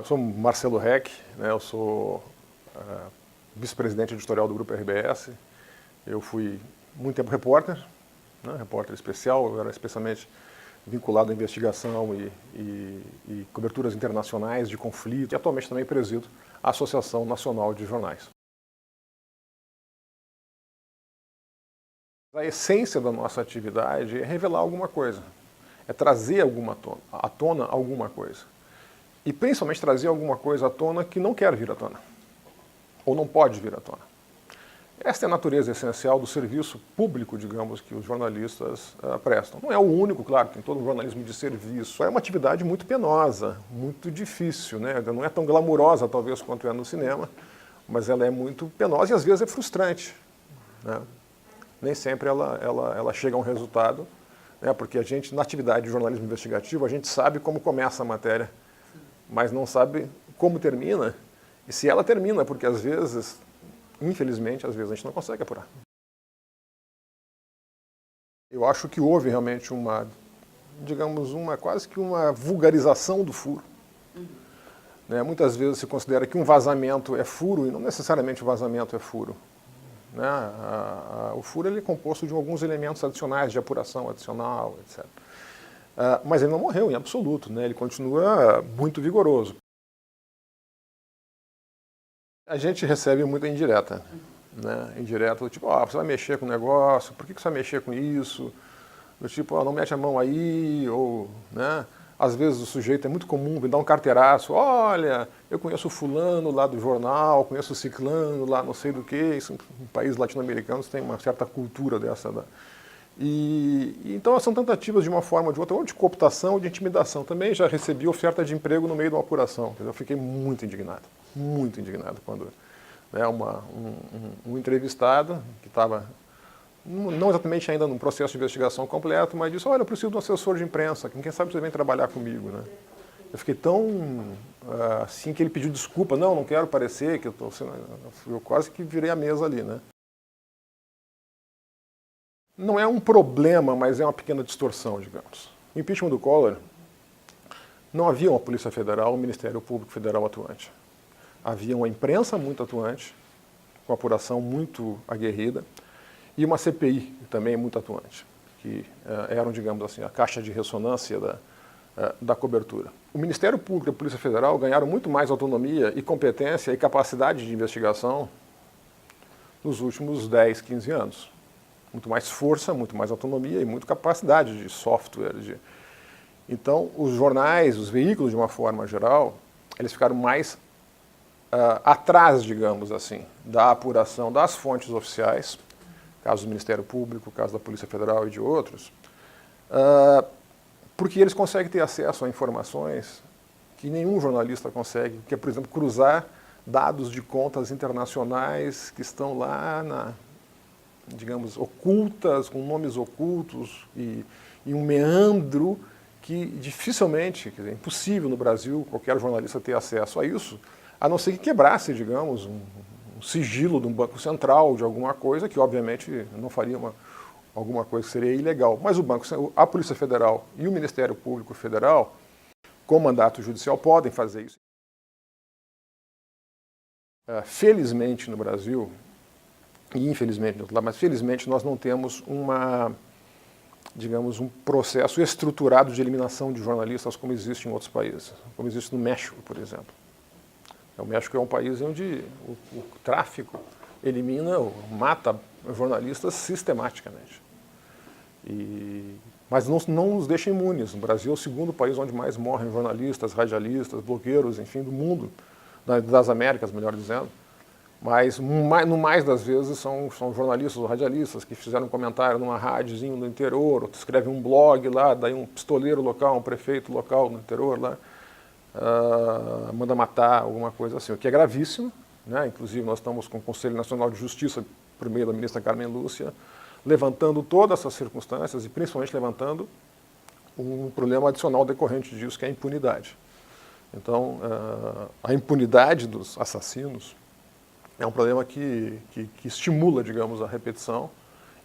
Eu sou Marcelo Reck, né? Eu sou vice-presidente editorial do Grupo RBS. Eu fui muito tempo repórter, né? Repórter especial, eu era especialmente vinculado à investigação e coberturas internacionais de conflito. E atualmente também presido a Associação Nacional de Jornais. A essência da nossa atividade é revelar alguma coisa, é trazer à tona alguma coisa. E principalmente trazer alguma coisa à tona que não quer vir à tona, ou não pode vir à tona. Esta é a natureza essencial do serviço público, digamos, que os jornalistas prestam. Não é o único, claro, tem todo um jornalismo de serviço. É uma atividade muito penosa, muito difícil, né? Não é tão glamurosa, talvez, quanto é no cinema, mas ela é muito penosa e às vezes é frustrante, né? Nem sempre ela chega a um resultado, né? Porque a gente, na atividade de jornalismo investigativo, a gente sabe como começa a matéria, mas não sabe como termina, e se ela termina, porque às vezes, infelizmente, às vezes a gente não consegue apurar. Eu acho que houve realmente digamos, quase que uma vulgarização do furo. Né? Muitas vezes se considera que um vazamento é furo, e não necessariamente o vazamento é furo. Né? O furo ele é composto de alguns elementos adicionais, de apuração adicional, etc. Mas ele não morreu em absoluto, né? Ele continua muito vigoroso. A gente recebe muita indireta, né? Indireta do tipo, você vai mexer com o negócio, por que você vai mexer com isso? Do tipo, não mete a mão aí, ou, né? Às vezes o sujeito é muito comum, me dá um carteiraço, olha, eu conheço o fulano lá do jornal, conheço o ciclano lá não sei do que, isso em países latino-americanos tem uma certa cultura dessa. Então são tentativas de uma forma ou de outra, ou de cooptação ou de intimidação. Também já recebi oferta de emprego no meio de uma apuração. Eu fiquei muito indignado quando, né, um entrevistado que estava não exatamente ainda num processo de investigação completo, mas disse, olha, eu preciso de um assessor de imprensa, quem sabe você vem trabalhar comigo, né? Eu fiquei tão assim que ele pediu desculpa, não quero parecer que eu quase que virei a mesa ali, né? Não é um problema, mas é uma pequena distorção, digamos. No impeachment do Collor, não havia uma Polícia Federal, um Ministério Público Federal atuante. Havia uma imprensa muito atuante, com apuração muito aguerrida, e uma CPI também muito atuante, que eram, digamos assim, a caixa de ressonância da cobertura. O Ministério Público e a Polícia Federal ganharam muito mais autonomia e competência e capacidade de investigação nos últimos 10, 15 anos. Muito mais força, muito mais autonomia e muita capacidade de software. Então, os jornais, os veículos, de uma forma geral, eles ficaram mais atrás, digamos assim, da apuração das fontes oficiais, caso do Ministério Público, caso da Polícia Federal e de outros, porque eles conseguem ter acesso a informações que nenhum jornalista consegue, que é, por exemplo, cruzar dados de contas internacionais que estão lá digamos, ocultas, com nomes ocultos e um meandro que dificilmente, quer dizer, é impossível no Brasil qualquer jornalista ter acesso a isso, a não ser que quebrasse, digamos, um sigilo de um banco central, de alguma coisa, que obviamente não faria alguma coisa que seria ilegal. Mas a Polícia Federal e o Ministério Público Federal, com mandato judicial, podem fazer isso. Felizmente no Brasil, e infelizmente no outro lado, mas felizmente nós não temos digamos, um processo estruturado de eliminação de jornalistas como existe em outros países, como existe no México, por exemplo. O México é um país onde o tráfico elimina ou mata jornalistas sistematicamente. Mas não nos deixa imunes. O Brasil é o segundo país onde mais morrem jornalistas, radialistas, blogueiros, enfim, do mundo, das Américas, melhor dizendo. Mas, no mais das vezes, são jornalistas ou radialistas que fizeram um comentário numa rádiozinho no interior, ou escrevem um blog lá, daí um pistoleiro local, um prefeito local no interior lá, manda matar, alguma coisa assim, o que é gravíssimo, né? Inclusive nós estamos com o Conselho Nacional de Justiça, por meio da ministra Carmen Lúcia, levantando todas essas circunstâncias e principalmente levantando um problema adicional decorrente disso, que é a impunidade. Então, a impunidade dos assassinos é um problema que estimula, digamos, a repetição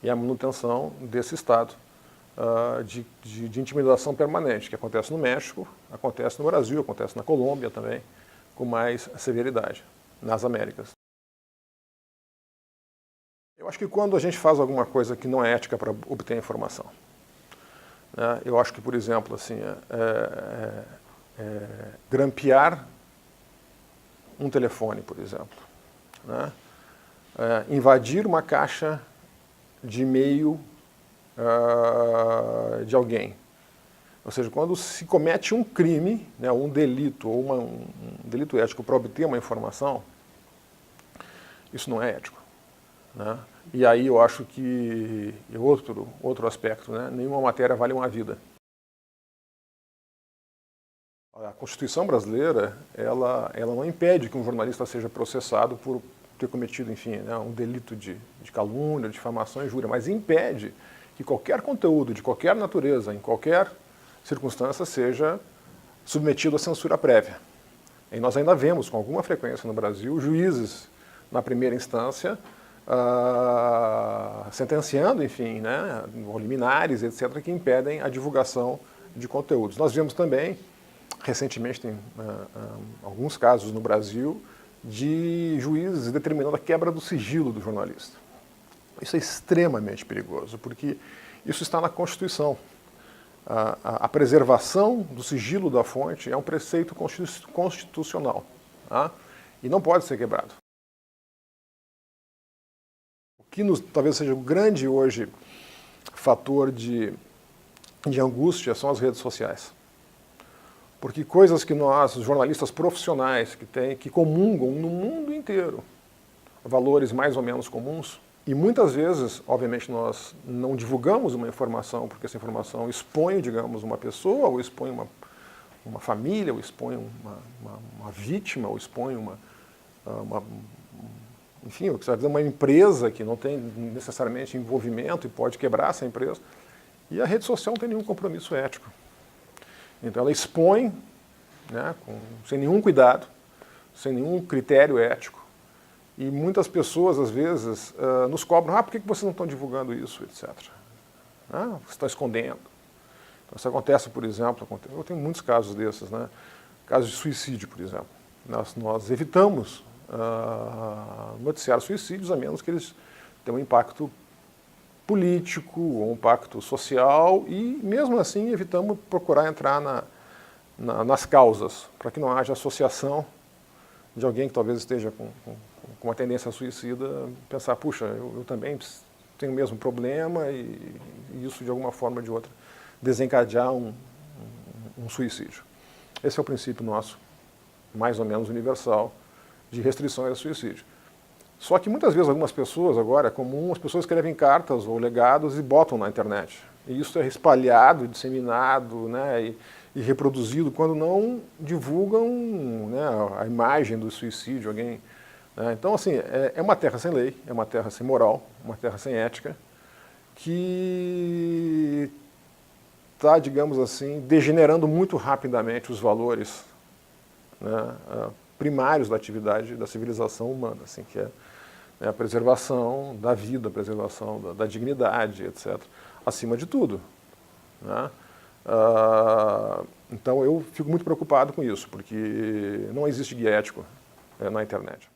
e a manutenção desse estado de intimidação permanente, que acontece no México, acontece no Brasil, acontece na Colômbia também. com mais severidade nas Américas. Eu acho que quando a gente faz alguma coisa que não é ética para obter informação, né, eu acho que, por exemplo, assim, grampear um telefone, por exemplo, né, invadir uma caixa de e-mail de alguém. Ou seja, quando se comete um crime, né, um delito ou um delito ético para obter uma informação, isso não é ético. Né? E aí eu acho que outro aspecto, né, nenhuma matéria vale uma vida. A Constituição brasileira, ela não impede que um jornalista seja processado por ter cometido, enfim, né, um delito de calúnia, difamação e injúria, mas impede que qualquer conteúdo de qualquer natureza, em qualquer circunstância, seja submetido à censura prévia. E nós ainda vemos, com alguma frequência no Brasil, juízes, na primeira instância, sentenciando, enfim, né, liminares, etc., que impedem a divulgação de conteúdos. Nós vemos também, recentemente, tem alguns casos no Brasil, de juízes determinando a quebra do sigilo do jornalista. Isso é extremamente perigoso, porque isso está na Constituição. A preservação do sigilo da fonte é um preceito constitucional, tá? E não pode ser quebrado. O que talvez seja o grande hoje fator de angústia são as redes sociais. Porque coisas que nós, os jornalistas profissionais, que comungam no mundo inteiro valores mais ou menos comuns, e muitas vezes, obviamente, nós não divulgamos uma informação, porque essa informação expõe, digamos, uma pessoa, ou expõe uma família, ou expõe uma vítima, ou expõe enfim, uma empresa que não tem necessariamente envolvimento e pode quebrar essa empresa. E a rede social não tem nenhum compromisso ético. Então ela expõe, né, sem nenhum cuidado, sem nenhum critério ético. E muitas pessoas, às vezes, nos cobram, por que vocês não estão divulgando isso, etc. Você está escondendo. Então, isso acontece, por exemplo, eu tenho muitos casos desses, né? Casos de suicídio, por exemplo. Nós evitamos noticiar suicídios, a menos que eles tenham um impacto político ou um impacto social, e mesmo assim evitamos procurar entrar nas causas, para que não haja associação de alguém que talvez esteja com uma tendência suicida, pensar, puxa, eu também tenho o mesmo problema, e isso de alguma forma ou de outra desencadear um suicídio. Esse é o princípio nosso, mais ou menos universal, de restrições ao suicídio. Só que muitas vezes algumas pessoas, agora é comum, as pessoas escrevem cartas ou legados e botam na internet. E isso é espalhado, disseminado, né, e reproduzido quando não divulgam, né, a imagem do suicídio, alguém. Né. Então, assim, é uma terra sem lei, é uma terra sem moral, uma terra sem ética, que está, digamos assim, degenerando muito rapidamente os valores, né, primários da atividade da civilização humana, assim, que é a preservação da vida, a preservação da dignidade, etc., acima de tudo. Né? Então eu fico muito preocupado com isso, porque não existe guia ético na internet.